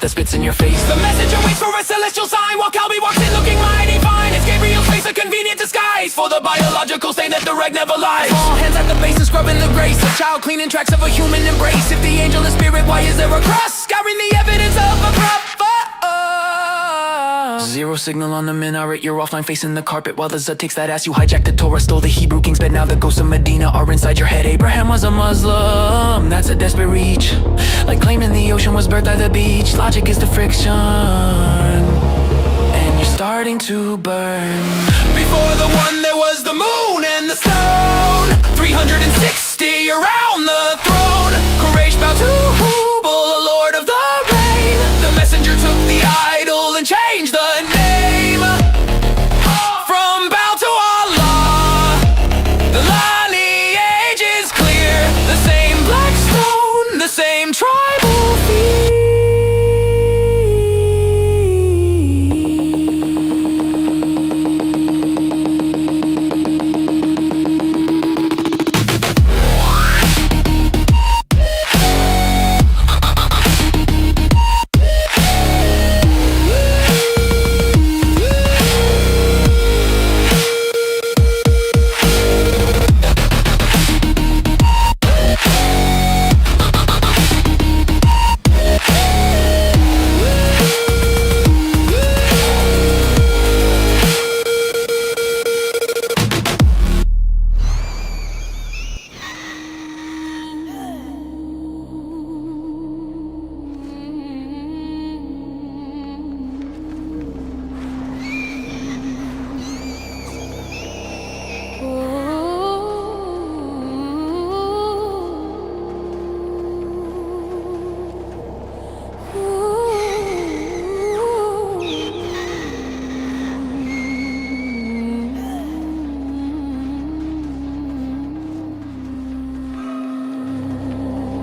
that spits in your face. The messenger waits for a celestial sign, while Calby walks in looking mighty fine. It's Gabriel's face, a convenient disguise for the biological stain that the reg never lies. All hands at the base and scrubbing the grace, a child cleaning tracks of a human embrace. If the angel is spirit, why is there a cross? Scouring the evidence of a prophet. Zero signal on the minaret, you're offline facing the carpet while the Zud takes that ass. You hijacked the Torah, stole the Hebrew king's bed. Now the ghosts of Medina are inside your head. Abraham was a Muslim, that's a desperate reach. Like claiming the ocean was birthed by the beach. Logic is the friction, and you're starting to burn. Before the one there was the moon and the stone, 360 around the throne. Quraysh bowed to Hubal, Lord of the rain. The messenger took the idol and changed the name from Baal to Allah. The lineage is clear, the same black stone, the same tribal fear.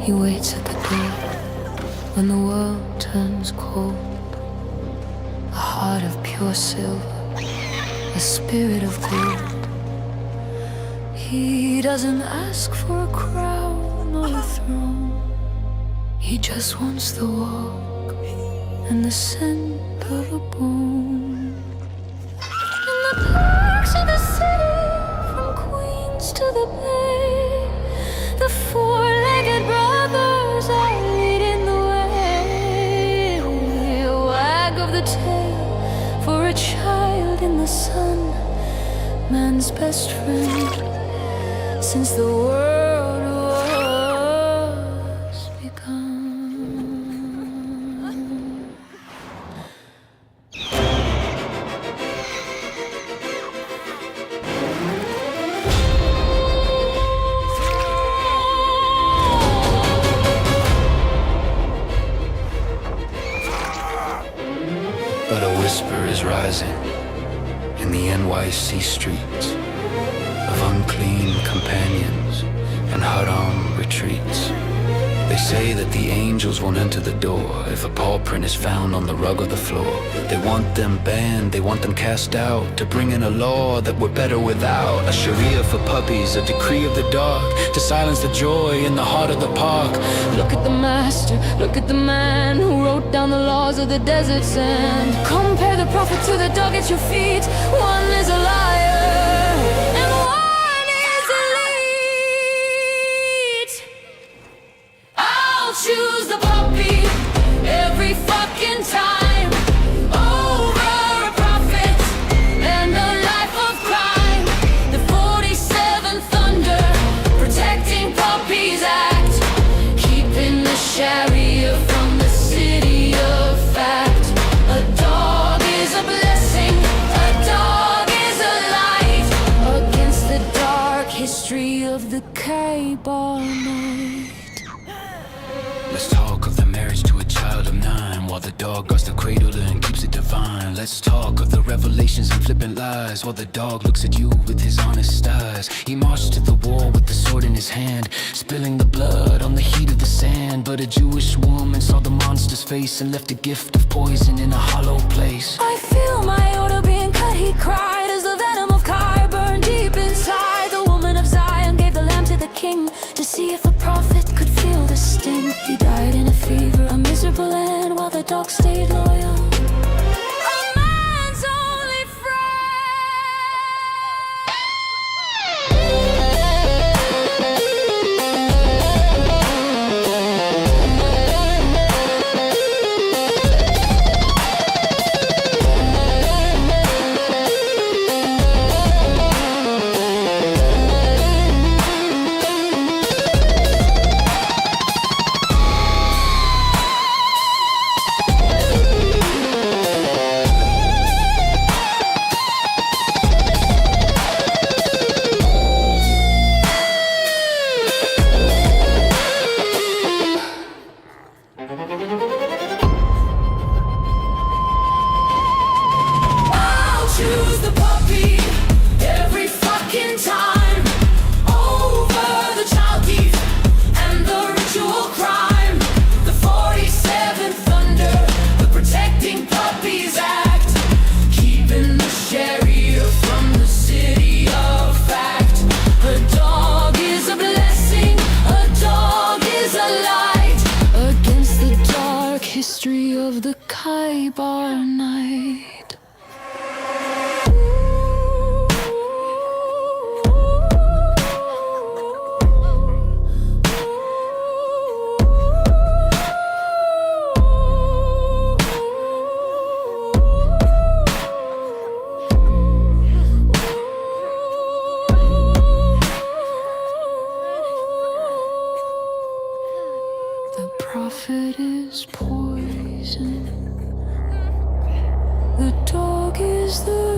He waits at the door when the world turns cold. A heart of pure silver, a spirit of gold. He doesn't ask for a crown or a throne. He just wants the walk and the scent of a bone. In the parks of the city, from Queens to the Bay, the four-legged brothers are leading the way. A wag of the tail for a child in the sun, man's best friend since the world was begun. But a whisper is rising in the NYC streets of unclean companions and haram retreats. They say that the angels won't enter the door if a paw print is found on the rug or the floor. They want them banned, they want them cast out, to bring in a law that we're better without. A sharia for puppies, a decree of the dark, to silence the joy in the heart of the park. Look at the master, look at the man who wrote down the laws of the desert sand. Compare the prophet to the dog at your feet. One is a liar and one is elite. I'll choose the puppy every fucking time over a prophet and a life of crime. The 47 Thunder Protecting Puppies Act, keeping the Sharia from the city of fact. A dog is a blessing, a dog is a light against the dark history of the Khaybar night. Let's talk of the marriage to a child of 9, while the dog guards the cradle and keeps it divine. Let's talk of the revelations and flippant lies, while the dog looks at you with his honest eyes. He marched to the wall with the sword in his hand, spilling the blood on the heat of the sand. But a Jewish woman saw the monster's face and left a gift of poison in a hollow place. I feel my order being cut, he cried, as the venom of Kai burned deep inside. The woman of Zion gave the lamb to the king to see if a prophet could feel the sting. He died in a fever, a miserable end, while the dog stayed loyal. A man's only I'll choose the puppy every fucking time over the child thief and the ritual crime. The 47th Thunder, the Protecting Puppies Act, keeping the sheriff from the city of fact. A dog is a blessing, a dog is a light against the dark history of the Kaibar night. The prophet is poison. The dog is the